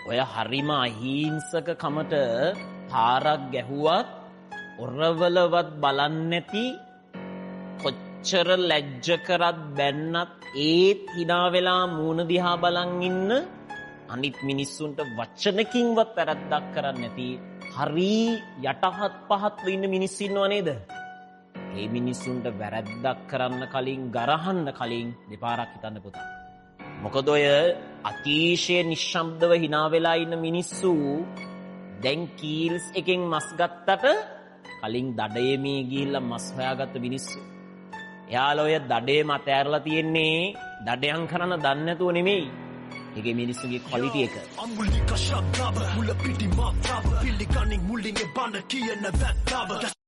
ඔය හරිම අහිංසක කමට පාරක් ගැහුවත් ඔරවලවත් බලන්නේ නැති කොච්චර ලැජ්ජ කරත් බැන්නත් ඒත් hina වෙලා මූණ දිහා බලන් ඉන්න අනිත් මිනිස්සුන්ට වචනකින්වත් වැරද්දක් කරන්නේ නැති හරි යටහත් පහත් ඉන්න මිනිස්සු ඉන්නව නේද? ඒ මිනිස්සුන්ට වැරද්දක් කරන්න කලින් ගරහන්න කලින් දෙපාරක් හිතන්න පුතා. මොකද ඔය අතිශය නිශ්ශබ්දව hina වෙලා ඉන්න මිනිස්සු දැන් කීල්ස් එකෙන් මස් ගත්තට කලින් දඩයමේ ගිහිල්ලා මස් හොයාගත්ත මිනිස්සු. එයාලා ඔය දඩේ මත ඇරලා තියෙන්නේ දඩයන් කරන දන්නේ නැතුව නෙමෙයි. ඒකේ මිනිස්සුගේ ක්වොලිටි එක. අම්මුලි කෂබ්බ මුල පිටි මාත්‍රාව පිළිගන්නේ මුලින්ගේ බණ කියන වැත්තාව